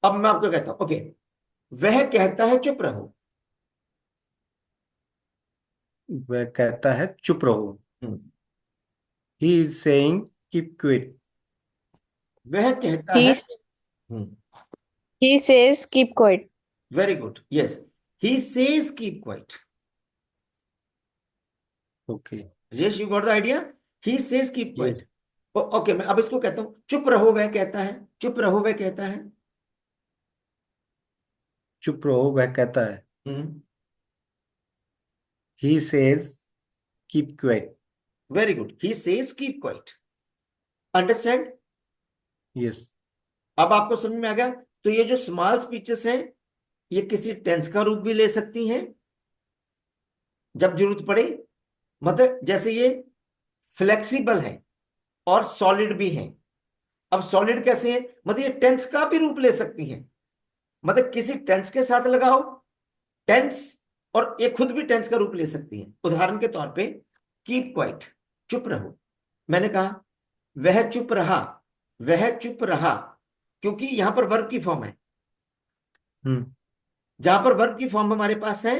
अब मैं आपको कहता हूं, ओके, वह कहता है चुप रहो। वह कहता है चुप रहो। Hmm, he is saying keep quiet. वह कहता है। He hmm, he says keep quiet. Very good, yes, he says keep quiet. Okay. Yes, you got the idea, he says keep yes. Quiet. Okay, मैं अब इसको कहता हूं, चुप रहो वह कहता है, चुप रहो वह कहता है। चुप रहो वह कहता है। Hmm, he says keep quiet. Very good, he says keep quiet. Understand? Yes. अब आपको समझ में आ गया? तो ये जो स्मॉल स्पीचेस हैं, ये किसी टेंस का रूप भी ले सकती हैं जब जरूरत पड़े। मतलब जैसे ये फ्लेक्सिबल है और सॉलिड भी है। अब सॉलिड कैसे है? मतलब ये टेंस का भी रूप ले सकती है। मतलब किसी टेंस के साथ लगाओ, टेंस, और ये खुद भी टेंस का रूप ले सकती है। उदाहरण के तौर पे, कीप क्वाइट, चुप रहो। मैंने कहा वह चुप रहा, वह चुप रहा, क्योंकि यहां पर वर्ब की फॉर्म है। हम्म। जहां पर वर्ब की फॉर्म हमारे पास है,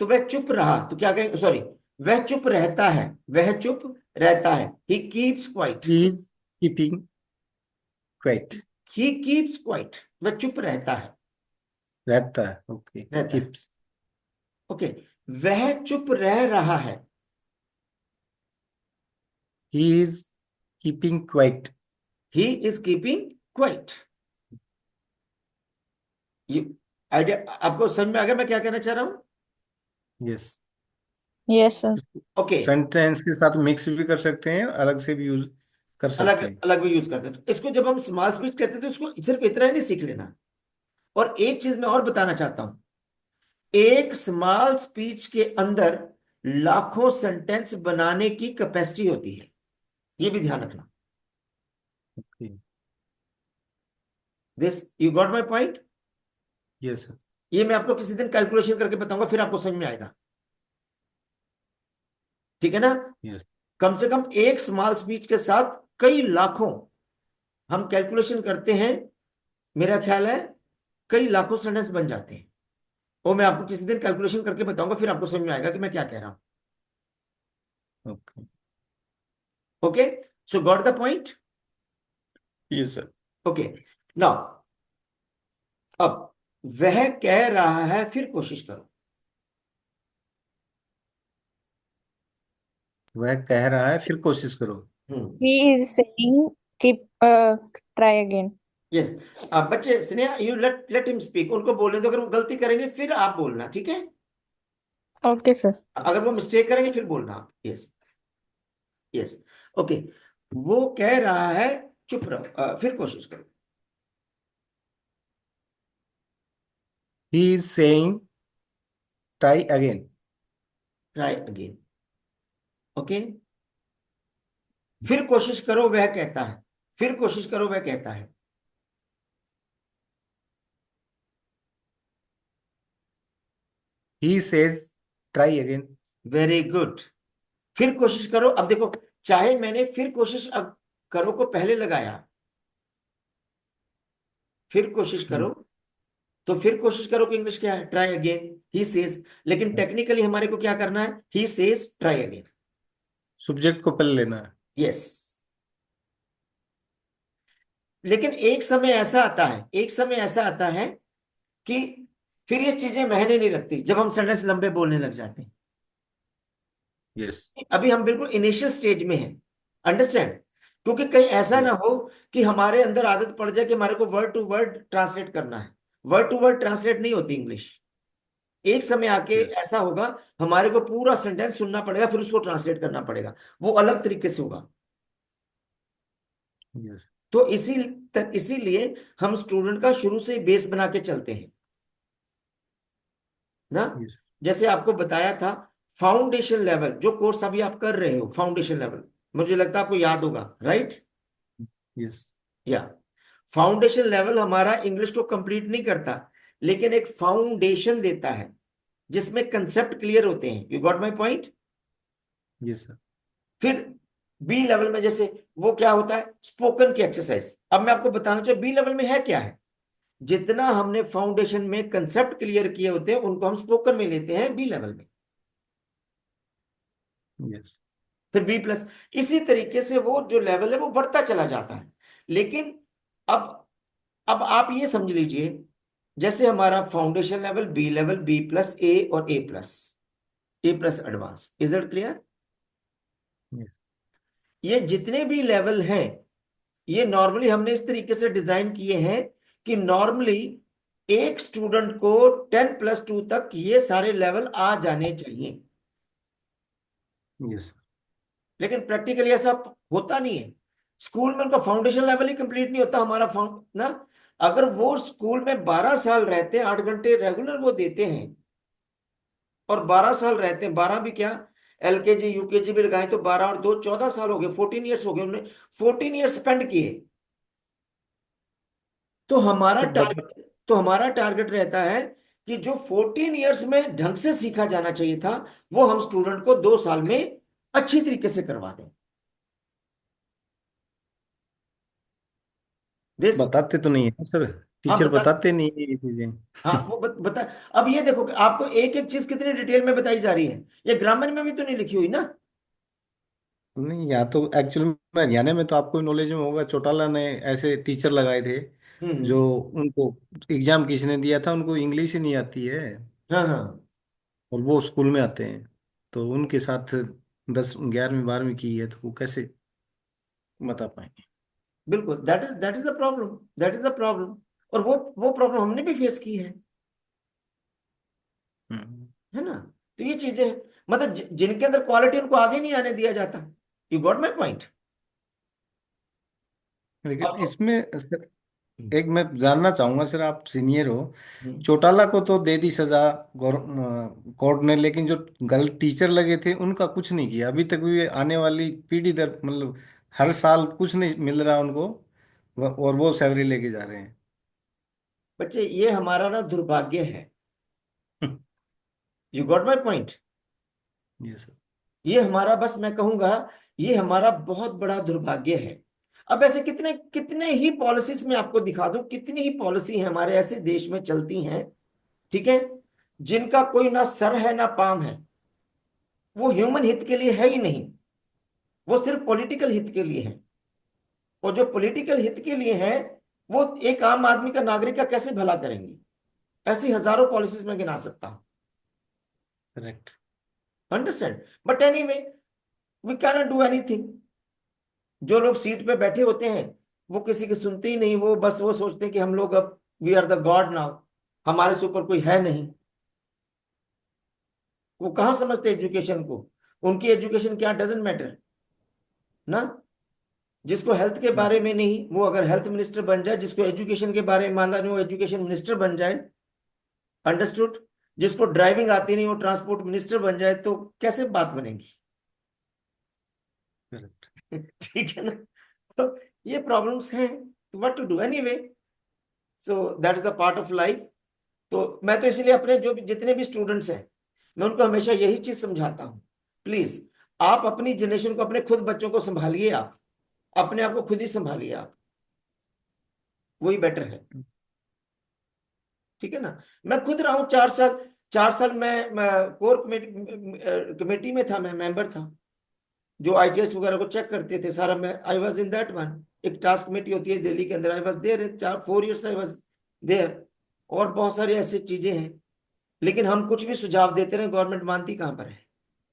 तो वह चुप रहा, तो क्या कहेंगे, सॉरी, वह चुप रहता है, वह चुप रहता है, he keeps quite. He is keeping quit. He keeps quite, वह चुप रहता है, रहता है। ओके। रहता है। कीप्स। ओके, वह चुप रह रहा है। He is keeping quit. He is keeping quiet. ये आइडिया आपको समझ में आ गया मैं क्या कहना चाह रहा हूं? Yes. Yes, sir. Okay, sentence के साथ मिक्स भी कर सकते हैं, अलग से भी यूज कर अलग सकते हैं। अलग भी यूज करते हैं। तो इसको जब हम स्मॉल स्पीच कहते हैं, तो इसको सिर्फ इतना ही नहीं सीख लेना। और एक चीज मैं और बताना चाहता हूं, एक स्मॉल स्पीच के अंदर लाखों सेंटेंस बनाने की कैपेसिटी होती है, ये भी ध्यान रखना। Okay. This, you got my point? Yes. ये मैं आपको किसी दिन कैलकुलेशन करके बताऊंगा, फिर आपको समझ में आएगा। ठीक है ना? यस। कम से कम एक स्मॉल स्पीच के साथ कई लाखों, हम कैलकुलेशन करते हैं, मेरा ख्याल है कई लाखों सेंटेंस बन जाते हैं। वो मैं आपको किसी दिन कैलकुलेशन करके बताऊंगा, फिर आपको समझ में आएगा कि मैं क्या कह रहा हूं। Okay. Okay, so got the point? Yes sir. Okay, now, अब वह कह रहा है, फिर कोशिश करो। वह कह रहा है फिर कोशिश करो। हम्म, He is saying keep try again. Yes. अब बच्चे, Sneha, you let let him speak, उनको बोलने दो। अगर वो गलती करेंगे फिर आप बोलना, ठीक है? Okay, sir. अगर वो मिस्टेक करेंगे फिर बोलना आप। Yes, yes, okay. वो कह रहा है चुप रहो, फिर कोशिश करो। ही is saying try again. Try again. Okay, फिर कोशिश करो वह कहता है, फिर कोशिश करो वह कहता है। He says try again. Very good, फिर कोशिश करो। अब देखो, चाहे मैंने फिर कोशिश अब करो को पहले लगाया, फिर कोशिश करो, तो फिर कोशिश करो कि इंग्लिश क्या है, ट्राई अगेन, ही सेज। लेकिन टेक्निकली हमारे को क्या करना है, he says try again. Subject को पहले लेना है। यस, लेकिन एक समय ऐसा आता है, एक समय ऐसा आता है कि फिर ये चीजें मायने नहीं रखती जब हम सेंटेंस लंबे बोलने लग जाते हैं। यस। अभी हम बिल्कुल इनिशियल स्टेज में हैं, अंडरस्टैंड? क्योंकि कहीं ऐसा ना यस। हो कि हमारे अंदर आदत पड़ जाए कि हमारे को वर्ड टू वर्ड ट्रांसलेट करना है। वर्ड टू वर्ड ट्रांसलेट नहीं होती इंग्लिश। एक समय आके यस। ऐसा होगा, हमारे को पूरा सेंटेंस सुनना पड़ेगा, फिर उसको ट्रांसलेट करना पड़ेगा, वो अलग तरीके से होगा। यस। तो इसीलिए हम स्टूडेंट का शुरू से ही बेस बना के चलते हैं ना। यस। जैसे आपको बताया था, फाउंडेशन लेवल जो कोर्स अभी आप कर रहे हो, फाउंडेशन लेवल, मुझे लगता है आपको याद होगा, राइट? यस। या फाउंडेशन लेवल हमारा इंग्लिश को कंप्लीट नहीं करता, लेकिन एक फाउंडेशन देता है जिसमें कंसेप्ट क्लियर होते हैं। You got my point? Yes sir. फिर बी लेवल में जैसे वो क्या होता है, स्पोकन की एक्सरसाइज। अब मैं आपको बताना चाहूँ बी लेवल में है क्या है। जितना हमने फाउंडेशन में कंसेप्ट क्लियर किए होते हैं उनको हम स्पोकन में लेते हैं बी लेवल में, यस। फिर बी प्लस। इसी तरीके से वो जो लेवल है वो बढ़ता चला जाता है। लेकिन अब अब आप ये समझ लीजिए, जैसे हमारा foundation level B level, B plus, A और A plus advance. Is it clear? ये जितने भी लेवल हैं ये नॉर्मली हमने इस तरीके से डिजाइन किए हैं कि नॉर्मली एक स्टूडेंट को 10+2 तक ये सारे लेवल आ जाने चाहिए। यस। लेकिन प्रैक्टिकली ऐसा होता नहीं है। स्कूल में उनका फाउंडेशन लेवल ही कंप्लीट नहीं होता हमारा फाउंड ना। अगर वो स्कूल में 12 साल रहते हैं, 8 घंटे रेगुलर वो देते हैं, और 12 साल रहते हैं, 12 भी क्या, एलकेजी यूकेजी भी लगाए तो 12 और 2 14 साल हो गए, 14 ईयर्स हो गए, उन्होंने 14 ईयर्स स्पेंड किए। तो हमारा तो बता टारगेट तो हमारा टारगेट रहता है कि जो 14 ईयर्स में ढंग से सीखा जाना चाहिए था वो हम स्टूडेंट को 2 साल में अच्छी तरीके से करवा दें। दिस बताते तो नहीं है सर, आप टीचर बता। बताते नहीं है ये चीजें। हाँ वो बता। अब ये देखो कि आपको एक एक चीज कितनी डिटेल में बताई जा रही है, ये ग्रामर में भी तो नहीं लिखी हुई ना। नहीं, यहाँ तो एक्चुअली में हरियाणा में तो आपको नॉलेज में होगा, चौटाला ने ऐसे टीचर लगाए थे हम्म। जो उनको एग्जाम किसी ने दिया था, उनको इंग्लिश ही नहीं आती है हाँ हाँ और वो स्कूल में आते हैं, तो उनके साथ 10, 11वीं 12वीं की है तो वो कैसे बता पाएंगे। बिल्कुल, that is the problem, that is the problem. और वो प्रॉब्लम हमने भी फेस की हम्म। है ना। तो ये चीजें हैं, मतलब जिनके अंदर क्वालिटी उनको आगे नहीं आने दिया जाता। You got my point. लेकिन अब इसमें सर एक मैं जानना चाहूंगा सर, आप सीनियर हो, हम्म, चौटाला को तो दे दी सजा कोर्ट ने, लेकिन जो गलत टीचर लगे थे उनका कुछ नहीं किया अभी तक भी। आने वाली पीढ़ी दर मतलब हर साल कुछ नहीं मिल रहा उनको, और वो सैलरी लेके जा रहे हैं। बच्चे ये हमारा ना दुर्भाग्य है। You got my point. ये सर। ये हमारा, बस मैं कहूंगा, ये हमारा बहुत बड़ा दुर्भाग्य है। अब ऐसे कितने कितने ही पॉलिसीज में आपको दिखा दूं, कितनी ही पॉलिसी है हमारे ऐसे देश में चलती हैं, ठीक है, जिनका कोई ना सर है ना पाम है। वो ह्यूमन हित के लिए है ही नहीं, वो सिर्फ पॉलिटिकल हित के लिए है। और जो पॉलिटिकल हित के लिए है वो एक आम आदमी का, नागरिक का कैसे भला करेंगे। ऐसी हजारों पॉलिसीज में गिना सकता हूं। Correct. Understand? But anyway, we can not do anything. जो लोग सीट पे बैठे होते हैं वो किसी की सुनते ही नहीं, वो बस वो सोचते हैं कि हम लोग अब we are the god now, हमारे से ऊपर कोई है नहीं। वो कहाँ समझते एजुकेशन को। उनकी एजुकेशन क्या, डजेंट मैटर ना। जिसको हेल्थ के बारे में नहीं, वो अगर हेल्थ मिनिस्टर बन जाए, जिसको एजुकेशन के बारे में मानना नहीं वो एजुकेशन मिनिस्टर बन जाए। अंडरस्टूड? जिसको ड्राइविंग आती नहीं वो ट्रांसपोर्ट मिनिस्टर बन जाए, तो कैसे बात बनेगी। करेक्ट। ठीक है ना। तो ये प्रॉब्लम्स हैं, what to do anyway. So that is the part of life. तो मैं तो इसीलिए अपने जो भी जितने भी स्टूडेंट्स हैं मैं उनको हमेशा यही चीज समझाता हूँ, प्लीज आप अपनी जनरेशन को, अपने खुद बच्चों को संभालिए, आप अपने आप को खुद ही संभालिए आप, वही बेटर है। ठीक है ना। मैं खुद रहा हूँ 4 साल, 4 साल मैं कोर कमेटी में था, मैं मेंबर था, जो आईटीएस वगैरह को चेक करते थे सारा, मैं I was in that one. एक टास्क कमेटी होती है दिल्ली के अंदर, I was there, 4 4 years I was there. और बहुत सारी ऐसी चीजें हैं। लेकिन हम कुछ भी सुझाव देते रहे, गवर्नमेंट मानती कहाँ पर है।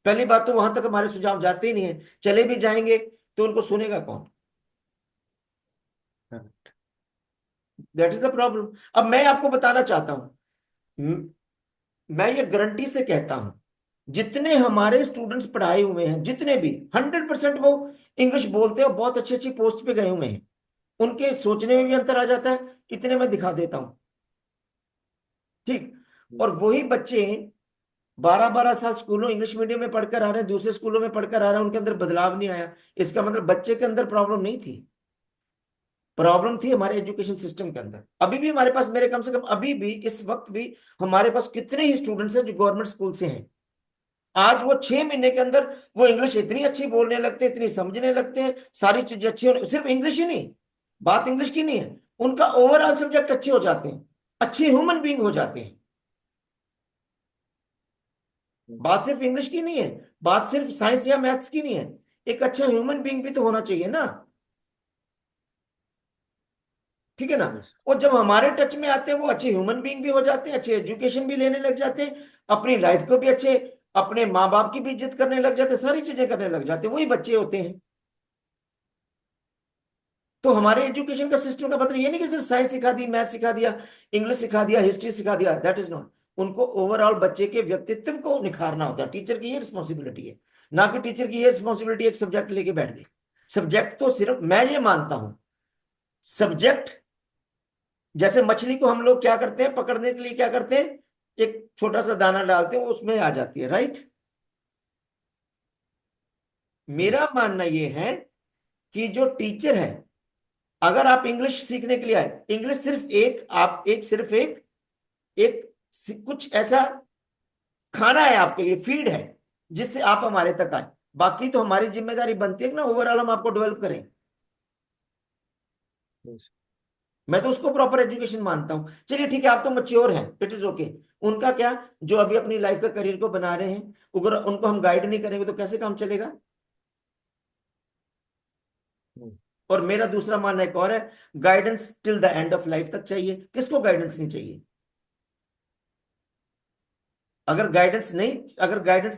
पहली बात तो वहां तक हमारे सुझाव जाते ही नहीं है, चले भी जाएंगे तो उनको सुनेगा कौन। Correct. That is the problem. अब मैं आपको बताना चाहता हूं, मैं ये गारंटी से कहता हूं, जितने हमारे स्टूडेंट्स पढ़ाए हुए हैं, जितने भी, 100% वो इंग्लिश बोलते हैं और बहुत अच्छी अच्छी पोस्ट पे गए हुए हैं। उनके सोचने में भी अंतर आ जाता है, इतने मैं दिखा देता हूं। ठीक। और वही बच्चे 12 12 साल स्कूलों इंग्लिश मीडियम में पढ़कर आ रहे हैं, दूसरे स्कूलों में पढ़कर आ रहे हैं, उनके अंदर बदलाव नहीं आया। इसका मतलब बच्चे के अंदर प्रॉब्लम नहीं थी, प्रॉब्लम थी हमारे एजुकेशन सिस्टम के अंदर। अभी भी हमारे पास, मेरे कम से कम अभी भी इस वक्त भी हमारे पास कितने ही स्टूडेंट्स हैं जो गवर्नमेंट स्कूल से हैं। आज वो 6 महीने के अंदर वो इंग्लिश इतनी अच्छी बोलने लगते हैं, इतनी समझने लगते हैं, सारी चीजें अच्छी होने, सिर्फ इंग्लिश ही नहीं, बात इंग्लिश की नहीं है, उनका ओवरऑल सब्जेक्ट अच्छे हो जाते हैं, अच्छे ह्यूमन बीइंग हो जाते हैं। बात सिर्फ इंग्लिश की नहीं है, बात सिर्फ साइंस या मैथ्स की नहीं है, एक अच्छा ह्यूमन बीइंग भी तो होना चाहिए ना। ठीक है ना। यस। और जब हमारे टच में आते हैं वो अच्छे ह्यूमन बीइंग भी हो जाते हैं, अच्छे एजुकेशन भी लेने लग जाते हैं, अपनी लाइफ को भी अच्छे, अपने माँ बाप की भी इज्जत करने लग जाते हैं, सारी चीजें करने लग जाते हैं, वही बच्चे होते हैं। तो हमारे एजुकेशन का सिस्टम का मतलब ये नहीं कि सिर्फ साइंस सिखा दी, मैथ सिखा दिया, इंग्लिश सिखा दिया, हिस्ट्री सिखा दिया, दैट इज नॉट। उनको ओवरऑल बच्चे के व्यक्तित्व को निखारना होता है, टीचर की ये रिस्पॉन्सिबिलिटी है। ना कि टीचर की ये रिस्पॉन्सिबिलिटी एक सब्जेक्ट लेके बैठ गए। सब्जेक्ट तो सिर्फ, मैं ये मानता हूं, सब्जेक्ट, जैसे मछली को हम लोग क्या करते हैं, पकड़ने के लिए क्या करते हैं, एक छोटा सा दाना डालते हैं, वो उसमें आ जाती है, राइट। मेरा यस। मानना ये है कि जो टीचर है, अगर आप इंग्लिश सीखने के लिए आए, इंग्लिश सिर्फ एक, आप एक सिर्फ एक कुछ ऐसा खाना है आपके लिए, फीड है, जिससे आप हमारे तक आए। बाकी तो हमारी जिम्मेदारी बनती है कि ना ओवरऑल हम आपको डेवलप करें। यस। मैं तो उसको प्रॉपर एजुकेशन मानता हूं। चलिए ठीक है, आप तो मच्योर हैं, इट इज ओके। उनका क्या, जो अभी अपनी लाइफ का करियर को बना रहे हैं, अगर उनको हम गाइड नहीं करेंगे तो कैसे काम चलेगा। और मेरा दूसरा मानना एक और है, guidance till the end of life तक चाहिए। किसको गाइडेंस नहीं चाहिए। अगर गाइडेंस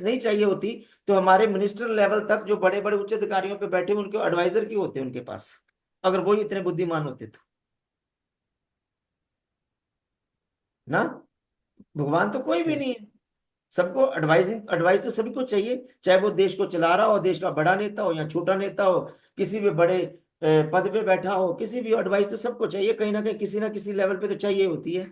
नहीं चाहिए होती, तो हमारे मिनिस्टर लेवल तक जो बड़े बड़े उच्च अधिकारियों पे बैठे उनके एडवाइजर क्यों होते उनके पास, अगर वो इतने बुद्धिमान होते तो। ना, भगवान तो कोई भी नहीं है। सबको एडवाइजिंग, एडवाइस तो सभी को चाहिए, चाहे वो देश को चला रहा हो, देश का बड़ा नेता हो या छोटा नेता हो, किसी भी बड़े पद पे बैठा हो, किसी भी एडवाइस तो सबको चाहिए, कहीं ना किसी लेवल पे तो चाहिए होती है।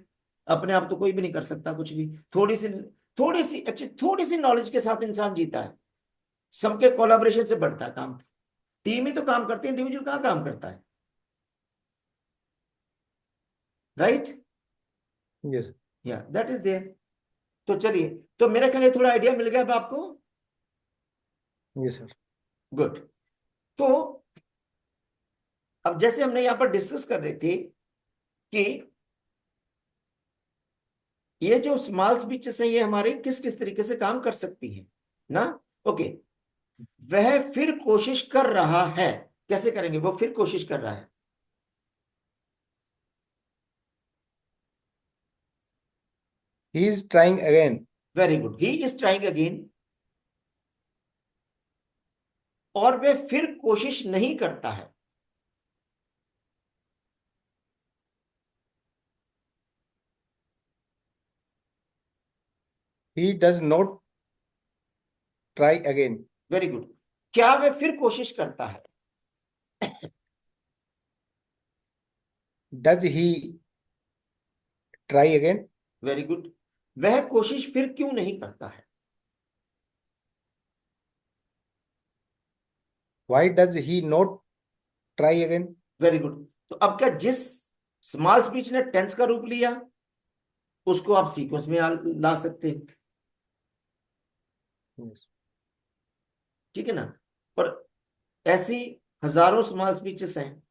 अपने आप तो कोई भी नहीं कर सकता कुछ भी। थोड़ी सी नॉलेज के साथ इंसान जीता है। सबके कोलाबोरेशन से बढ़ता है काम। टीम ही तो काम करती है, इंडिविजुअल कहाँ काम करता है, राइट। यस। या दैट इज देयर। तो चलिए, तो मेरा ख्याल है थोड़ा आइडिया मिल गया अब आपको। Yes sir. गुड। तो अब जैसे हमने यहां पर डिस्कस कर रहे थे कि ये जो स्मॉल स्पीचेस हैं ये हमारे किस किस तरीके से काम कर सकती हैं, ना। ओके। वह फिर कोशिश कर रहा है, कैसे करेंगे, वो फिर कोशिश कर रहा है। He is trying again. Very good, he is trying again. और वह फिर कोशिश नहीं करता है। He does not try again. Very good. क्या वह फिर कोशिश करता है। Does he try again. Very good. वह कोशिश फिर क्यों नहीं करता है। Why does he not try again. Very good. तो अब क्या, जिस स्मॉल स्पीच ने टेंस का रूप लिया, उसको आप सीक्वेंस में ला सकते हैं। ठीक है ना। और ऐसी हजारों स्मॉल स्पीचेस हैं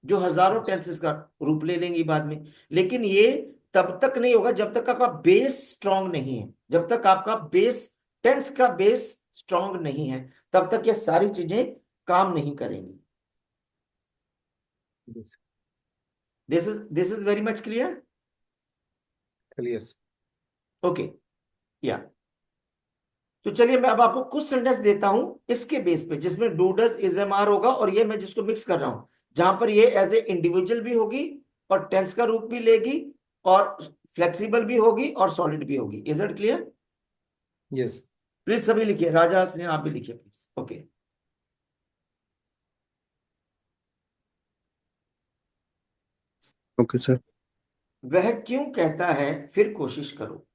जो हजारों टेंसेस का रूप ले लेंगी बाद में। लेकिन ये तब तक नहीं होगा जब तक आपका बेस स्ट्रांग नहीं है, जब तक आपका बेस, टेंस का बेस स्ट्रांग नहीं है, तब तक ये सारी चीजें काम नहीं करेंगी। This is very much clear. Clear. Okay. या, तो चलिए मैं अब आपको कुछ सेंटेंस देता हूं इसके बेस पे, जिसमें डू डज इज एम आर होगा, और ये मैं जिसको मिक्स कर रहा हूं, जहां पर ये एज ए इंडिविजुअल भी होगी और टेंस का रूप भी लेगी और फ्लेक्सिबल भी होगी और सॉलिड भी होगी। Is it clear. Yes. Please सभी लिखिए, राजा ने आप भी लिखिए प्लीज। ओके। Okay sir. वह क्यों कहता है फिर कोशिश करो।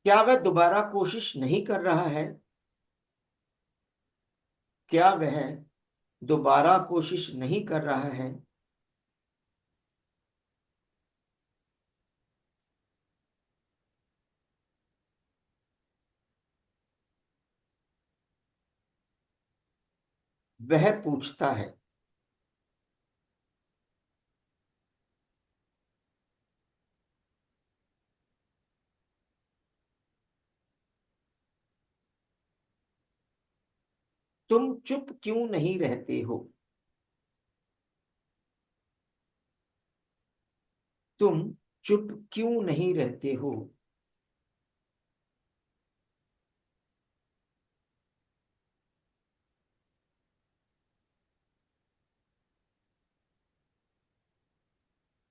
क्या वह दोबारा कोशिश नहीं कर रहा है? क्या वह दोबारा कोशिश नहीं कर रहा है? वह पूछता है। तुम चुप क्यों नहीं रहते हो? तुम चुप क्यों नहीं रहते हो?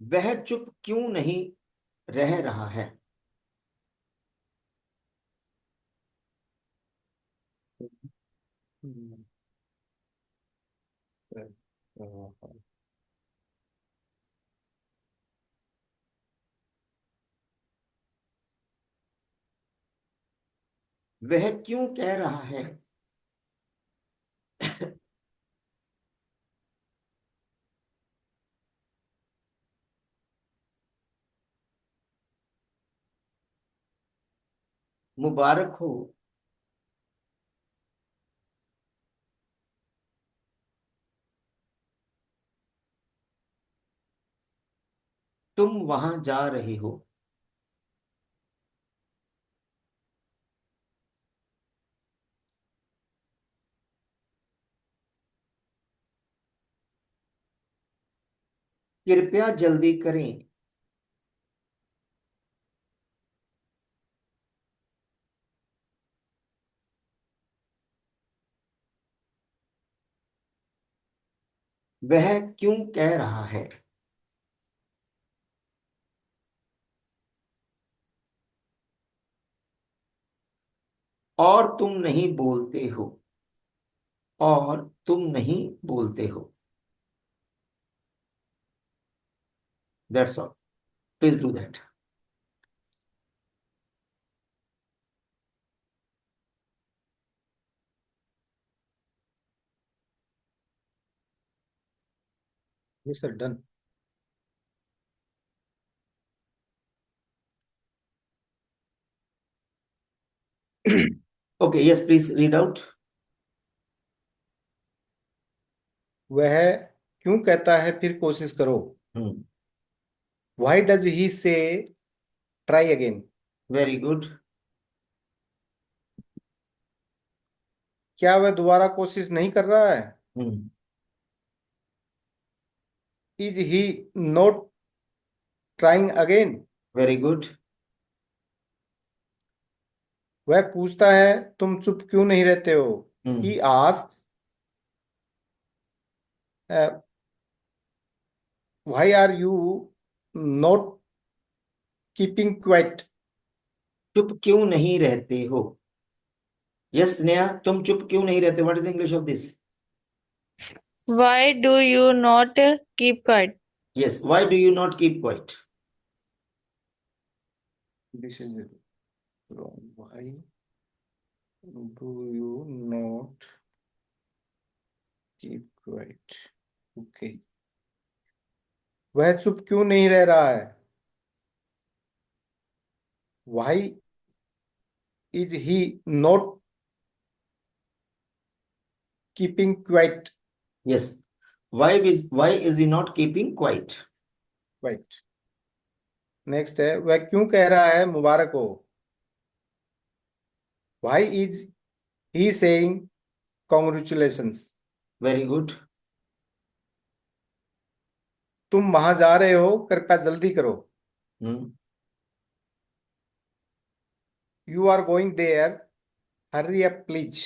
वह चुप क्यों नहीं रह रहा है? वह क्यों कह रहा है? मुबारक हो। तुम वहां जा रहे हो। कृपया जल्दी करें। वह क्यों कह रहा है? और तुम नहीं बोलते हो। और तुम नहीं बोलते हो। That's all. Please do that. Yes sir, done. Okay, yes please read out. वह क्यों कहता है फिर कोशिश करो? हम्म। व्हाई डज ही से ट्राई अगेन? Very good. क्या वह दोबारा कोशिश नहीं कर रहा है? Hmm. Is he not trying again? Very good. वह पूछता है तुम चुप क्यों नहीं रहते हो? Hmm. He asks why are you not keeping quiet? चुप क्यों नहीं रहते हो? यस स्नेहा, तुम चुप क्यों नहीं रहते? What is English of this? Why do you not keep quiet? Yes, why do you not keep quiet? This is wrong. Why do you not keep quiet? Okay. वह चुप क्यों नहीं रह रहा है? Why is he not keeping quite? Yes, why is he not keeping quite? Quite. Next है, वह क्यों कह रहा है मुबारक हो? Why is he saying congratulations? Very good. तुम वहां जा रहे हो, कृपया जल्दी करो। Hmm. You are going there, hurry up please.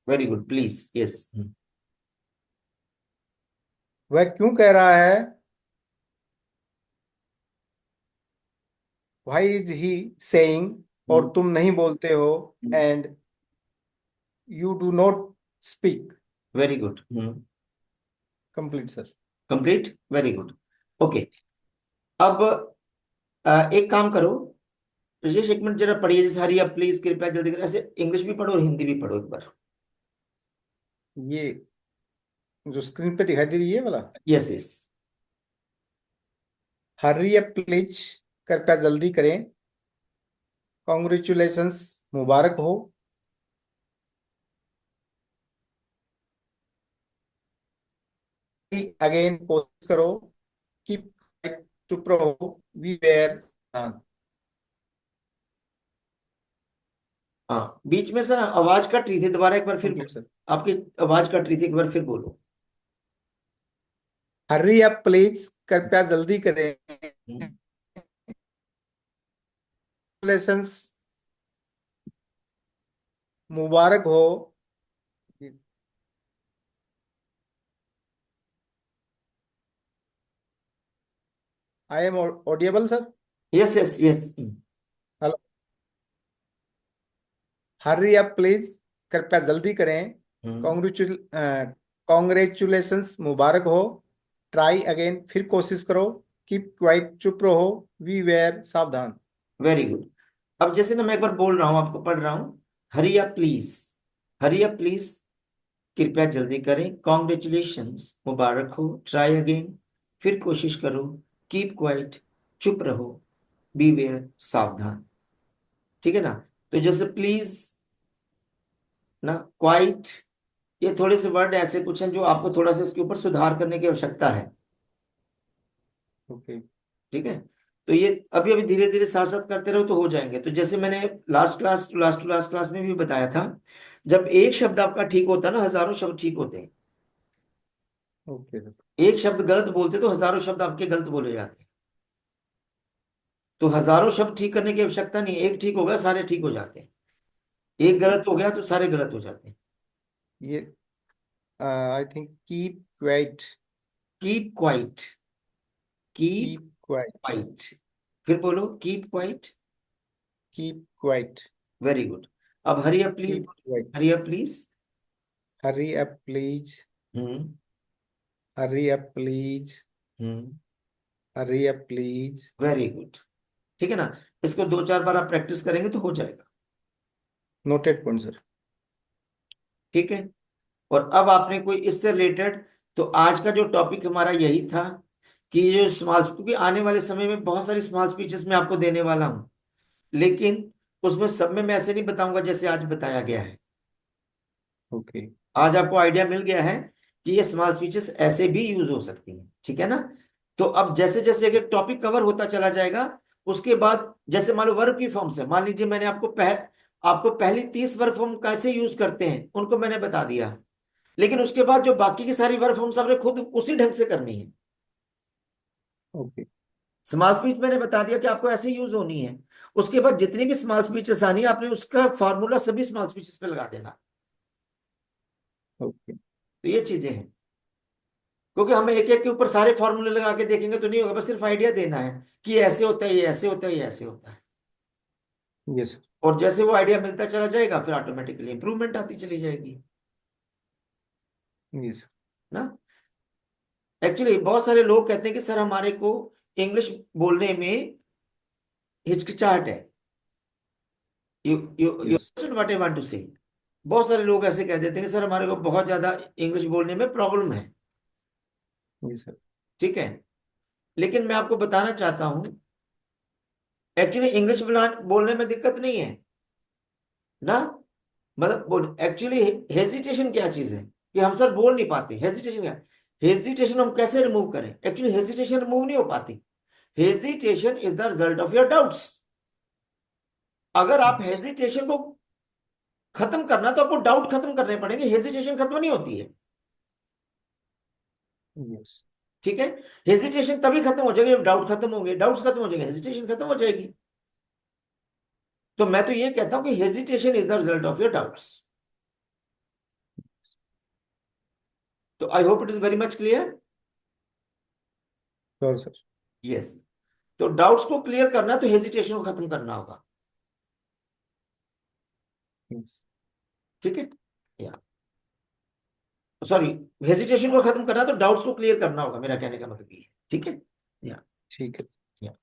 Very good, please. Yes. वह क्यों कह रहा है? व्हाई इज ही सेइंग, और तुम नहीं बोलते हो, and you do not speak. Very good. Complete sir. Complete, very good. Okay. अब एक काम करो, राजेश एक मिनट जरा पढ़िए, जैसे हरी आप प्लीज, कृपया जल्दी करें, ऐसे इंग्लिश भी पढ़ो और हिंदी भी पढ़ो एक बार। ये जो स्क्रीन पे दिखाई दे रही है वाला, yes yes. Hari up please, कृपया जल्दी करें, कॉन्ग्रेचुलेशंस, मुबारक हो, अगेन कोशिश करो, कीप, चुप रहो, वी वेयर। हाँ, बीच में सर आवाज कट रही थी, दोबारा एक बार फिर ओके सर। आपकी आवाज कट रही थी, एक बार फिर बोलो। हरी अप प्लीज, कृपया जल्दी करें, हम्म। कॉन्ग्रेचुलेशंस, मुबारक हो। I am Audible sir? Yes yes yes. Hello. Hari up please, कृपया जल्दी करें, हम्म। कॉन्ग्रेचुल कॉन्ग्रेचुलेशंस, मुबारक हो, ट्राई अगेन, फिर कोशिश करो, कीप क्वाइट, चुप रहो, वी वेयर, सावधान। Very good. अब जैसे ना मैं एक बार बोल रहा हूँ, आपको पढ़ रहा हूँ। हरी up please, hurry up please, कृपया जल्दी करें, कॉन्ग्रेचुलेशंस, मुबारक हो, ट्राई अगेन, फिर कोशिश करो, कीप क्वाइट, चुप रहो, बी वेयर, सावधान। ठीक है ना? तो जैसे प्लीज ना, क्वाइट, ये थोड़े से वर्ड ऐसे कुछ हैं जो आपको थोड़ा सा इसके ऊपर सुधार करने की आवश्यकता है। ओके। ठीक है? तो ये अभी अभी धीरे धीरे साथ साथ करते रहो तो हो जाएंगे। तो जैसे मैंने लास्ट क्लास में भी बताया था, जब एक शब्द आपका ठीक होता है ना, हजारों शब्द ठीक होते हैं। Okay sir. एक शब्द गलत बोलते तो हजारों शब्द आपके गलत बोले जाते हैं। तो हजारों शब्द ठीक करने की आवश्यकता नहीं, एक ठीक हो गया सारे ठीक हो जाते हैं, एक ओके। गलत हो गया तो सारे गलत हो जाते हैं। ये I think keep quiet. Keep quiet, keep keep quiet. Quiet, फिर बोलो keep quiet. Keep quiet. Very good. अब hurry up please, keep quiet. Hurry up please. Hurry up please. Hmm. Hurry up please. Hmm. Hurry up please. Very good. ठीक है ना? इसको दो चार बार आप प्रैक्टिस करेंगे तो हो जाएगा। Noted point sir. ठीक है? और अब आपने कोई इससे रिलेटेड, तो आज का जो टॉपिक हमारा यही था कि ये जो स्मॉल, क्योंकि आने वाले समय में बहुत सारी स्मॉल स्पीचेस मैं आपको देने वाला हूं, लेकिन उसमें सब में मैं ऐसे नहीं बताऊंगा जैसे आज बताया गया है। ओके। आज आपको आइडिया मिल गया है कि ये स्मॉल स्पीचेस ऐसे भी यूज हो सकती हैं। ठीक है ना? तो अब जैसे जैसे एक टॉपिक कवर होता चला जाएगा, उसके बाद जैसे मान लो वर्ब की फॉर्म्स है, मान लीजिए मैंने आपको पहली 30 वर्ब फॉर्म कैसे यूज करते हैं उनको मैंने बता दिया, लेकिन उसके बाद जो बाकी की सारी वर्ब फॉर्म्स आपने खुद उसी ढंग से करनी है। ओके। स्मॉल स्पीच मैंने बता दिया कि आपको ऐसे यूज होनी है। उसके बाद जितनी भी स्मॉल स्पीचेस आनी है, आपने उसका फॉर्मूला सभी स्मॉल स्पीचेस पे लगा देना। ओके। तो ये चीजें हैं, क्योंकि हमें एक एक के ऊपर सारे फॉर्मूले लगा के देखेंगे तो नहीं होगा, बस सिर्फ आइडिया देना है कि ये ऐसे होता है, ये ऐसे होता है, ये ऐसे होता है। Yes sir. और जैसे वो आइडिया मिलता चला जाएगा, फिर ऑटोमेटिकली इंप्रूवमेंट आती चली जाएगी। यस। ना? एक्चुअली बहुत सारे लोग कहते हैं कि सर हमारे को इंग्लिश बोलने में हिचकिचाहट है। You you you yes. What I want to say. बहुत सारे लोग ऐसे कह देते हैं कि सर हमारे को बहुत ज्यादा इंग्लिश बोलने में प्रॉब्लम है। Yes sir. ठीक है? लेकिन मैं आपको बताना चाहता हूं, एक्चुअली इंग्लिश बोलने में दिक्कत नहीं है ना। मतलब बोल, एक्चुअली हेजिटेशन क्या चीज है कि हम सर बोल नहीं पाते, हेजिटेशन क्या? हेजिटेशन हम कैसे रिमूव करें? एक्चुअली हेजिटेशन रिमूव नहीं हो पाती। Hesitation is the result of your doubts. अगर आप यस। हेजिटेशन को खत्म करना तो आपको डाउट खत्म करने पड़ेंगे, हेजिटेशन खत्म नहीं होती है। यस। ठीक है? हेजिटेशन तभी खत्म हो जाएगी जब डाउट खत्म होंगे, डाउट्स खत्म हो जाएंगे, हेजिटेशन खत्म हो जाएगी। तो मैं तो ये कहता हूं कि hesitation is the result of your doubts. तो I hope it is very much clear. Sure sir. Yes. तो डाउट्स को क्लियर करना तो हेजिटेशन को खत्म करना होगा। यस। ठीक है? या सॉरी, हेजिटेशन को खत्म करना तो डाउट्स को क्लियर करना होगा, मेरा कहने का मतलब ये है। ठीक है? या ठीक है।